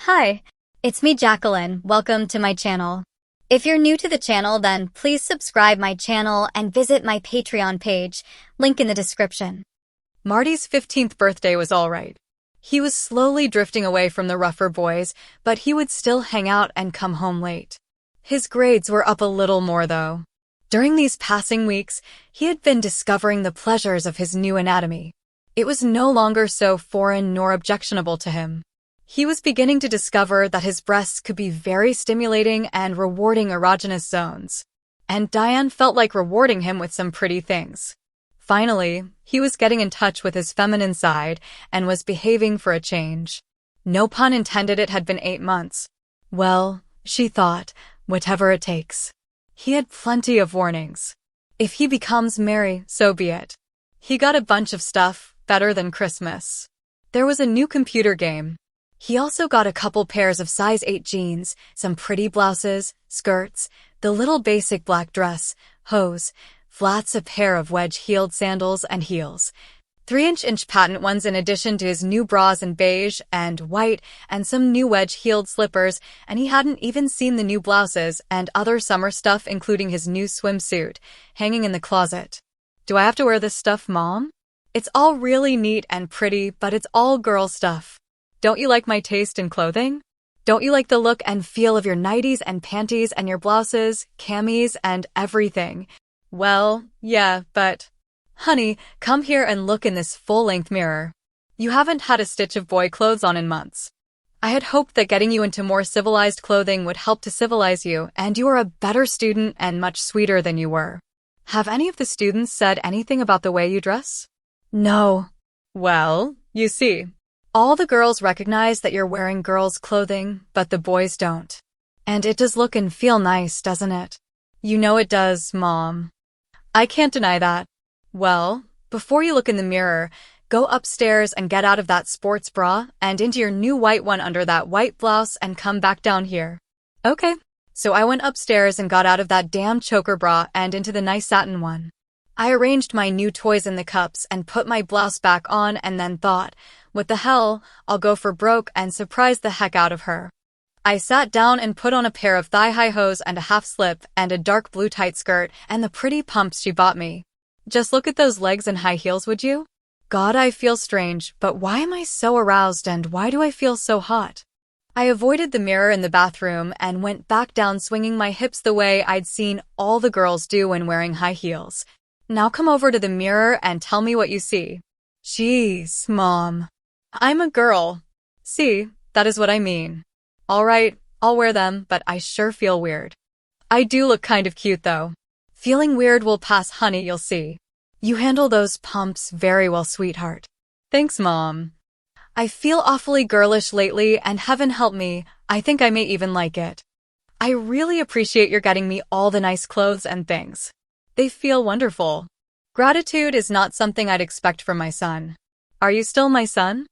Hi, it's me Jacqueline. Welcome to my channel. If you're new to the channel, then please subscribe my channel and visit my Patreon page, link in the description. Marty's 15th birthday was all right. He was slowly drifting away from the rougher boys, but he would still hang out and come home late. His grades were up a little more, though. During these passing weeks, he had been discovering the pleasures of his new anatomy. It was no longer so foreign nor objectionable to him. He was beginning to discover that his breasts could be very stimulating and rewarding erogenous zones. And Diane felt like rewarding him with some pretty things. Finally, he was getting in touch with his feminine side and was behaving for a change. No pun intended, it had been 8 months. Well, she thought, whatever it takes. He had plenty of warnings. If he becomes Mary, so be it. He got a bunch of stuff, better than Christmas. There was a new computer game. He also got a couple pairs of size 8 jeans, some pretty blouses, skirts, the little basic black dress, hose, flats, a pair of wedge-heeled sandals, and heels. 3-inch patent ones in addition to his new bras in beige and white and some new wedge-heeled slippers, and he hadn't even seen the new blouses and other summer stuff, including his new swimsuit, hanging in the closet. Do I have to wear this stuff, Mom? It's all really neat and pretty, but it's all girl stuff. Don't you like my taste in clothing? Don't you like the look and feel of your nighties and panties and your blouses, camis, and everything? Well, yeah, but... Honey, come here and look in this full-length mirror. You haven't had a stitch of boy clothes on in months. I had hoped that getting you into more civilized clothing would help to civilize you, and you are a better student and much sweeter than you were. Have any of the students said anything about the way you dress? No. Well, you see. All the girls recognize that you're wearing girls' clothing, but the boys don't. And it does look and feel nice, doesn't it? You know it does, Mom. I can't deny that. Well, before you look in the mirror, go upstairs and get out of that sports bra and into your new white one under that white blouse and come back down here. Okay. So I went upstairs and got out of that damn choker bra and into the nice satin one. I arranged my new toys in the cups and put my blouse back on and then thought, what the hell, I'll go for broke and surprise the heck out of her. I sat down and put on a pair of thigh-high hose and a half-slip and a dark blue tight skirt and the pretty pumps she bought me. Just look at those legs and high heels, would you? God, I feel strange, but why am I so aroused and why do I feel so hot? I avoided the mirror in the bathroom and went back down swinging my hips the way I'd seen all the girls do when wearing high heels. Now come over to the mirror and tell me what you see. Jeez, Mom. I'm a girl. See, that is what I mean. All right, I'll wear them, but I sure feel weird. I do look kind of cute, though. Feeling weird will pass, honey, you'll see. You handle those pumps very well, sweetheart. Thanks, Mom. I feel awfully girlish lately, and heaven help me, I think I may even like it. I really appreciate your getting me all the nice clothes and things. They feel wonderful. Gratitude is not something I'd expect from my son. Are you still my son?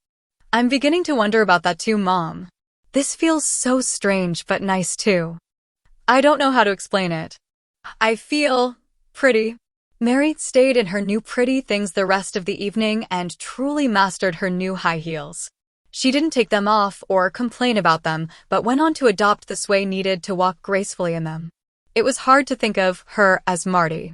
I'm beginning to wonder about that too, Mom. This feels so strange but nice too. I don't know how to explain it. I feel pretty. Mary stayed in her new pretty things the rest of the evening and truly mastered her new high heels. She didn't take them off or complain about them, but went on to adopt the sway needed to walk gracefully in them. It was hard to think of her as Marty.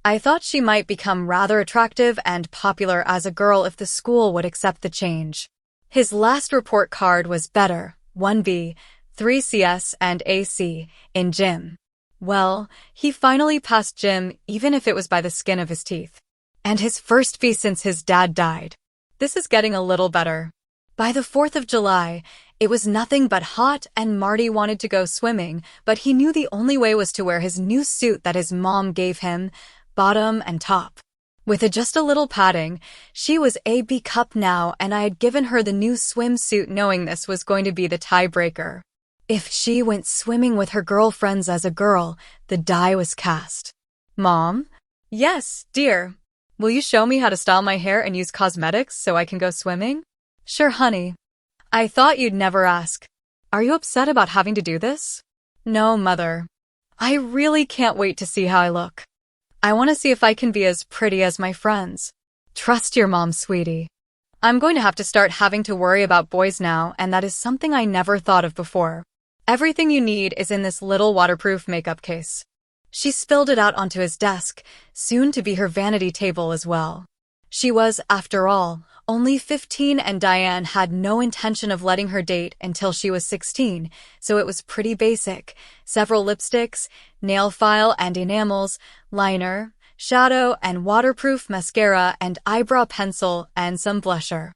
I thought she might become rather attractive and popular as a girl if the school would accept the change. His last report card was better, 1B, 3CS, and AC, in gym. Well, he finally passed gym even if it was by the skin of his teeth. And his first B since his dad died. This is getting a little better. By the 4th of July, it was nothing but hot and Marty wanted to go swimming, but he knew the only way was to wear his new suit that his mom gave him, bottom and top. With just a little padding, she was a B cup now and I had given her the new swimsuit knowing this was going to be the tiebreaker. If she went swimming with her girlfriends as a girl, the die was cast. Mom? Yes, dear. Will you show me how to style my hair and use cosmetics so I can go swimming? Sure, honey. I thought you'd never ask. Are you upset about having to do this? No, Mother. I really can't wait to see how I look. I want to see if I can be as pretty as my friends. Trust your mom, sweetie. I'm going to have to start having to worry about boys now, and that is something I never thought of before. Everything you need is in this little waterproof makeup case. She spilled it out onto his desk, soon to be her vanity table as well. She was, after all, only 15 and Diane had no intention of letting her date until she was 16, so it was pretty basic. Several lipsticks, nail file and enamels, liner, shadow and waterproof mascara and eyebrow pencil and some blusher.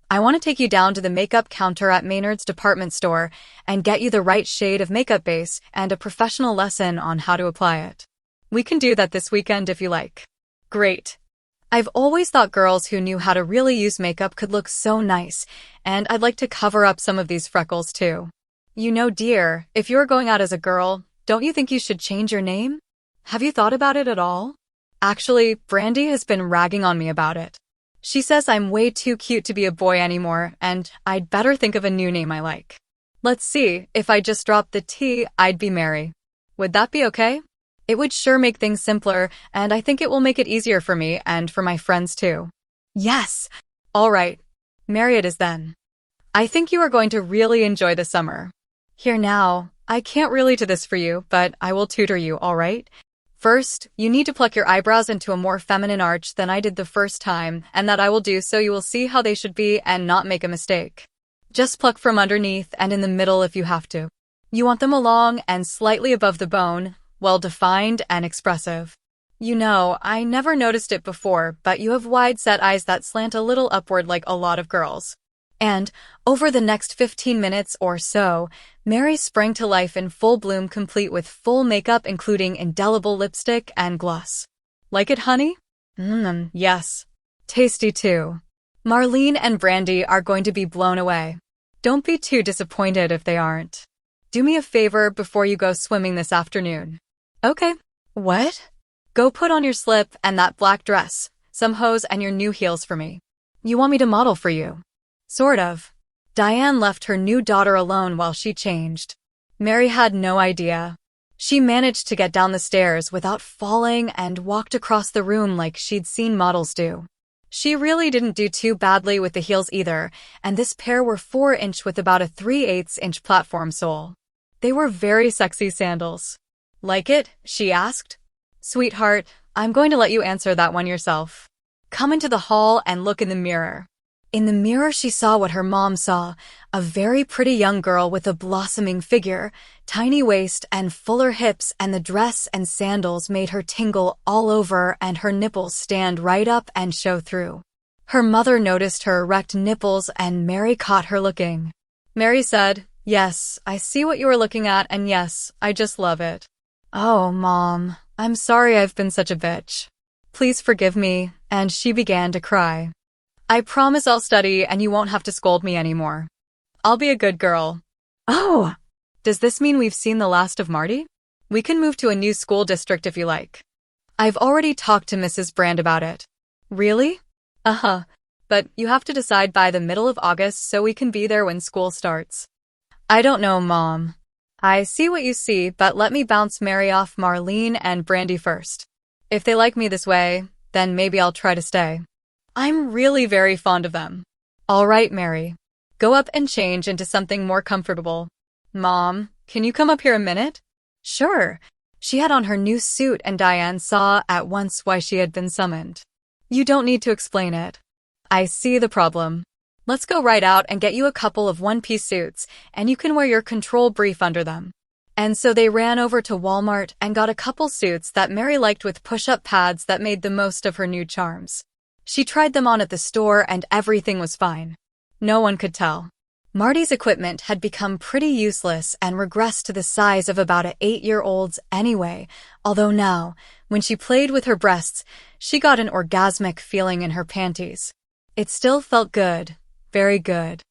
I want to take you down to the makeup counter at Maynard's department store and get you the right shade of makeup base and a professional lesson on how to apply it. We can do that this weekend if you like. Great. I've always thought girls who knew how to really use makeup could look so nice, and I'd like to cover up some of these freckles too. You know, dear, if you're going out as a girl, don't you think you should change your name? Have you thought about it at all? Actually, Brandy has been ragging on me about it. She says I'm way too cute to be a boy anymore, and I'd better think of a new name I like. Let's see, if I just dropped the T, I'd be Mary. Would that be okay? It would sure make things simpler, and I think it will make it easier for me and for my friends too. Yes! All right. Mary it is then. I think you are going to really enjoy the summer. Here now, I can't really do this for you, but I will tutor you, all right? First, you need to pluck your eyebrows into a more feminine arch than I did the first time, and that I will do so you will see how they should be and not make a mistake. Just pluck from underneath and in the middle if you have to. You want them along and slightly above the bone, well-defined and expressive. You know, I never noticed it before, but you have wide-set eyes that slant a little upward like a lot of girls. And, over the next 15 minutes or so, Mary sprang to life in full bloom complete with full makeup including indelible lipstick and gloss. Like it, honey? Yes. Tasty too. Marlene and Brandy are going to be blown away. Don't be too disappointed if they aren't. Do me a favor before you go swimming this afternoon. Okay. What? Go put on your slip and that black dress, some hose and your new heels for me. You want me to model for you? Sort of. Diane left her new daughter alone while she changed. Mary had no idea. She managed to get down the stairs without falling and walked across the room like she'd seen models do. She really didn't do too badly with the heels either, and this pair were 4-inch with about a 3/8-inch platform sole. They were very sexy sandals. Like it? She asked. Sweetheart, I'm going to let you answer that one yourself. Come into the hall and look in the mirror. In the mirror she saw what her mom saw, a very pretty young girl with a blossoming figure, tiny waist and fuller hips, and the dress and sandals made her tingle all over and her nipples stand right up and show through. Her mother noticed her erect nipples and Mary caught her looking. Mary said, "Yes, I see what you are looking at and yes, I just love it." "Oh, Mom, I'm sorry I've been such a bitch. Please forgive me," and she began to cry. "I promise I'll study and you won't have to scold me anymore. I'll be a good girl." "Oh, does this mean we've seen the last of Marty? We can move to a new school district if you like. I've already talked to Mrs. Brand about it." "Really?" "Uh-huh, but you have to decide by the middle of August so we can be there when school starts." "I don't know, Mom. I see what you see, but let me bounce Mary off Marlene and Brandy first. If they like me this way, then maybe I'll try to stay. I'm really very fond of them." "All right, Mary. Go up and change into something more comfortable. Mom, can you come up here a minute?" "Sure." She had on her new suit and Diane saw at once why she had been summoned. "You don't need to explain it. I see the problem. Let's go right out and get you a couple of one-piece suits, and you can wear your control brief under them." And so they ran over to Walmart and got a couple suits that Mary liked with push-up pads that made the most of her new charms. She tried them on at the store and everything was fine. No one could tell. Marty's equipment had become pretty useless and regressed to the size of about an 8-year-old's anyway, although now, when she played with her breasts, she got an orgasmic feeling in her panties. It still felt good. Very good.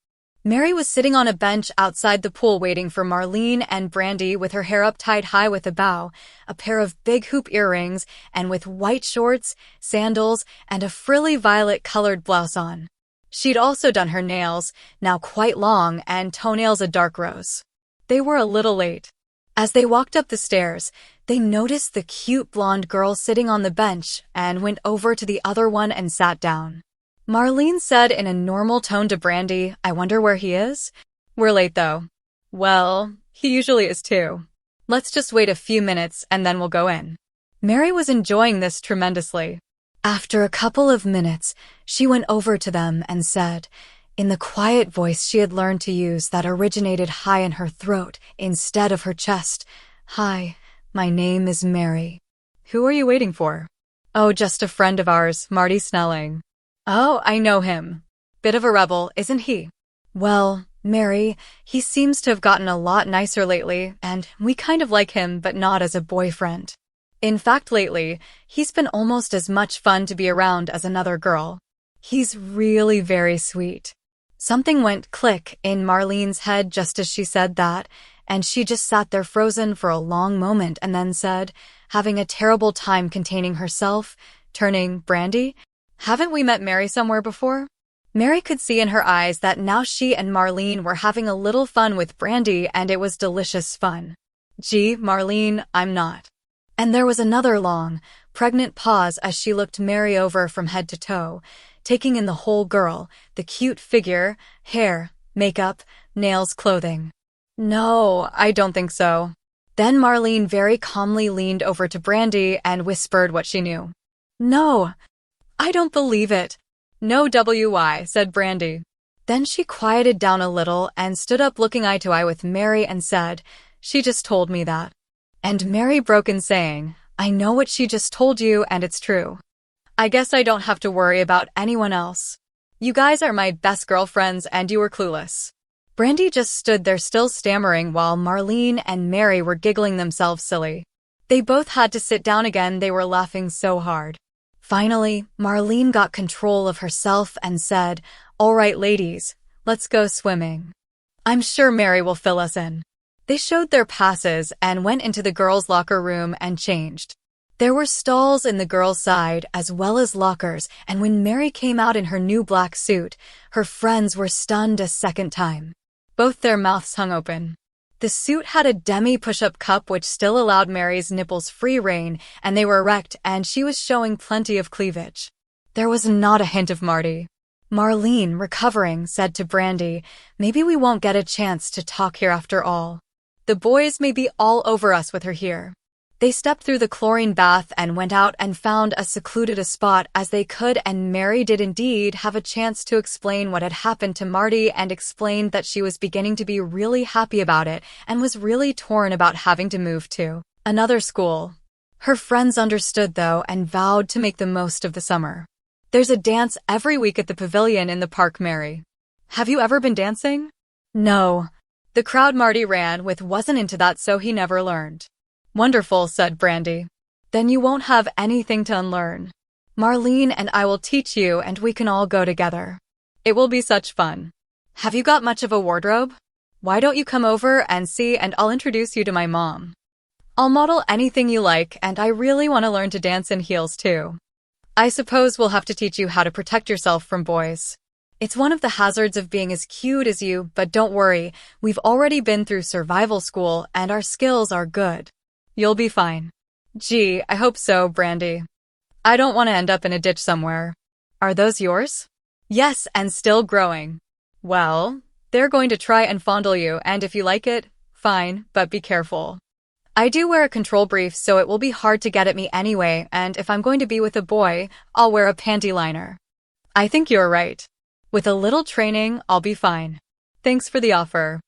Mary was sitting on a bench outside the pool waiting for Marlene and Brandy with her hair up tied high with a bow, a pair of big hoop earrings, and with white shorts, sandals, and a frilly violet-colored blouse on. She'd also done her nails, now quite long, and toenails a dark rose. They were a little late. As they walked up the stairs, they noticed the cute blonde girl sitting on the bench and went over to the other one and sat down. Marlene said in a normal tone to Brandy, I wonder where he is? We're late though. Well, he usually is too. Let's just wait a few minutes and then we'll go in. Mary was enjoying this tremendously. After a couple of minutes, she went over to them and said, in the quiet voice she had learned to use that originated high in her throat instead of her chest, Hi, my name is Mary. Who are you waiting for? Oh, just a friend of ours, Marty Snelling. Oh, I know him. Bit of a rebel, isn't he? Well, Mary, he seems to have gotten a lot nicer lately, and we kind of like him, but not as a boyfriend. In fact, lately, he's been almost as much fun to be around as another girl. He's really very sweet. Something went click in Marlene's head just as she said that, and she just sat there frozen for a long moment and then said, having a terrible time containing herself, turning, Brandy, haven't we met Mary somewhere before? Mary could see in her eyes that now she and Marlene were having a little fun with Brandy and it was delicious fun. Gee, Marlene, I'm not. And there was another long, pregnant pause as she looked Mary over from head to toe, taking in the whole girl, the cute figure, hair, makeup, nails, clothing. No, I don't think so. Then Marlene very calmly leaned over to Brandy and whispered what she knew. No, I don't believe it. No WY, said Brandy. Then she quieted down a little and stood up looking eye to eye with Mary and said, She just told me that. And Mary broke in saying, I know what she just told you and it's true. I guess I don't have to worry about anyone else. You guys are my best girlfriends and you were clueless. Brandy just stood there still stammering while Marlene and Mary were giggling themselves silly. They both had to sit down again, they were laughing so hard. Finally, Marlene got control of herself and said, All right, ladies, let's go swimming. I'm sure Mary will fill us in. They showed their passes and went into the girls' locker room and changed. There were stalls in the girls' side as well as lockers, and when Mary came out in her new black suit, her friends were stunned a second time. Both their mouths hung open. The suit had a demi-push-up cup which still allowed Mary's nipples free rein, and they were erect and she was showing plenty of cleavage. There was not a hint of Marty. Marlene, recovering, said to Brandy, Maybe we won't get a chance to talk here after all. The boys may be all over us with her here. They stepped through the chlorine bath and went out and found as secluded a spot as they could, and Mary did indeed have a chance to explain what had happened to Marty and explained that she was beginning to be really happy about it and was really torn about having to move to another school. Her friends understood though and vowed to make the most of the summer. There's a dance every week at the pavilion in the park, Mary. Have you ever been dancing? No. The crowd Marty ran with wasn't into that, so he never learned. Wonderful, said Brandy. Then you won't have anything to unlearn. Marlene and I will teach you and we can all go together. It will be such fun. Have you got much of a wardrobe? Why don't you come over and see and I'll introduce you to my mom. I'll model anything you like and I really want to learn to dance in heels too. I suppose we'll have to teach you how to protect yourself from boys. It's one of the hazards of being as cute as you, but don't worry, we've already been through survival school and our skills are good. You'll be fine. Gee, I hope so, Brandy. I don't want to end up in a ditch somewhere. Are those yours? Yes, and still growing. Well, they're going to try and fondle you, and if you like it, fine, but be careful. I do wear a control brief, so it will be hard to get at me anyway, and if I'm going to be with a boy, I'll wear a panty liner. I think you're right. With a little training, I'll be fine. Thanks for the offer.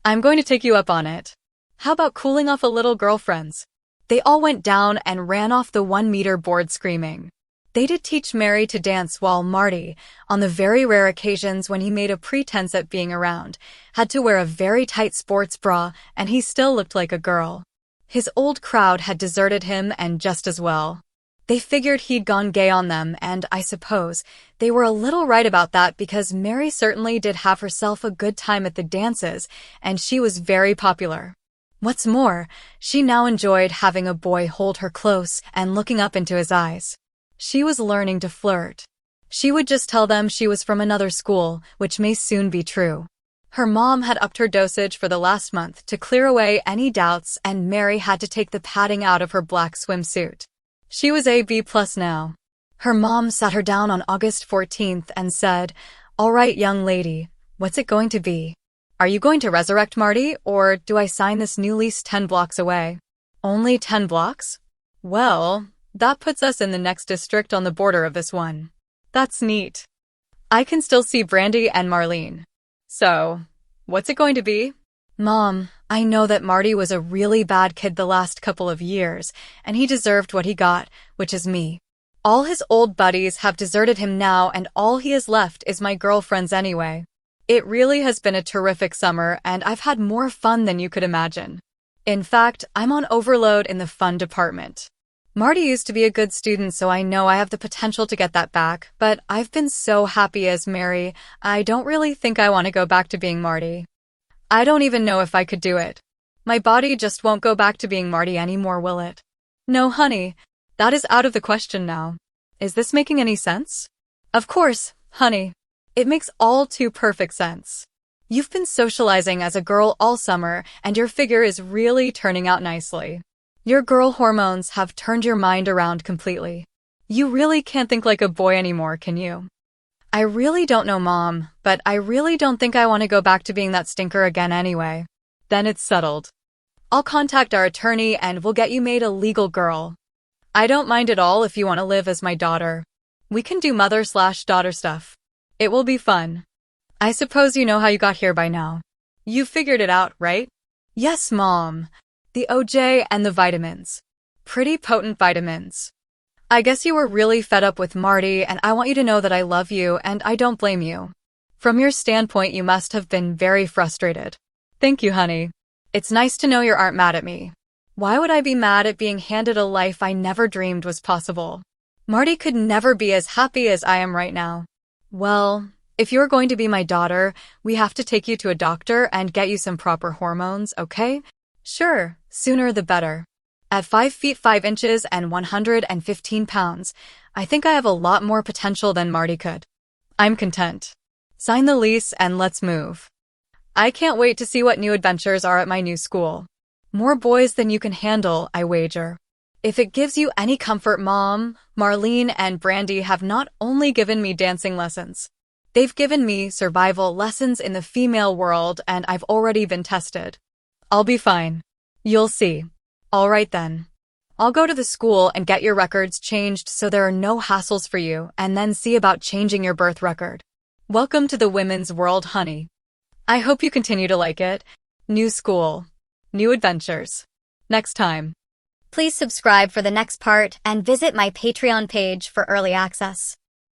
I'm going to take you up on it. How about cooling off a little, girlfriends? They all went down and ran off the 1-meter board screaming. They did teach Mary to dance while Marty, on the very rare occasions when he made a pretense at being around, had to wear a very tight sports bra and he still looked like a girl. His old crowd had deserted him and just as well. They figured he'd gone gay on them, and I suppose they were a little right about that because Mary certainly did have herself a good time at the dances, and she was very popular. What's more, she now enjoyed having a boy hold her close and looking up into his eyes. She was learning to flirt. She would just tell them she was from another school, which may soon be true. Her mom had upped her dosage for the last month to clear away any doubts, and Mary had to take the padding out of her black swimsuit. She was a B+ now. Her mom sat her down on August 14th and said, "All right, young lady, what's it going to be? Are you going to resurrect Marty, or do I sign this new lease 10 blocks away?" Only 10 blocks? Well, that puts us in the next district on the border of this one. That's neat. I can still see Brandy and Marlene. So, what's it going to be? Mom, I know that Marty was a really bad kid the last couple of years, and he deserved what he got, which is me. All his old buddies have deserted him now, and all he has left is my girlfriends anyway. It really has been a terrific summer, and I've had more fun than you could imagine. In fact, I'm on overload in the fun department. Marty used to be a good student, so I know I have the potential to get that back, but I've been so happy as Mary, I don't really think I want to go back to being Marty. I don't even know if I could do it. My body just won't go back to being Marty anymore, will it? No, honey, that is out of the question now. Is this making any sense? Of course, honey. It makes all too perfect sense. You've been socializing as a girl all summer, and your figure is really turning out nicely. Your girl hormones have turned your mind around completely. You really can't think like a boy anymore, can you? I really don't know, Mom, but I really don't think I want to go back to being that stinker again anyway. Then it's settled. I'll contact our attorney and we'll get you made a legal girl. I don't mind at all if you want to live as my daughter. We can do mother/daughter stuff. It will be fun. I suppose you know how you got here by now. You figured it out, right? Yes, Mom. The OJ and the vitamins. Pretty potent vitamins. I guess you were really fed up with Marty, and I want you to know that I love you and I don't blame you. From your standpoint, you must have been very frustrated. Thank you, honey. It's nice to know you aren't mad at me. Why would I be mad at being handed a life I never dreamed was possible? Marty could never be as happy as I am right now. Well, if you're going to be my daughter, we have to take you to a doctor and get you some proper hormones, okay? Sure, sooner the better. At 5 feet 5 inches and 115 pounds, I think I have a lot more potential than Marty could. I'm content. Sign the lease and let's move. I can't wait to see what new adventures are at my new school. More boys than you can handle, I wager. If it gives you any comfort, Mom, Marlene and Brandy have not only given me dancing lessons. They've given me survival lessons in the female world, and I've already been tested. I'll be fine. You'll see. All right then. I'll go to the school and get your records changed so there are no hassles for you, and then see about changing your birth record. Welcome to the women's world, honey. I hope you continue to like it. New school. New adventures. Next time. Please subscribe for the next part and visit my Patreon page for early access.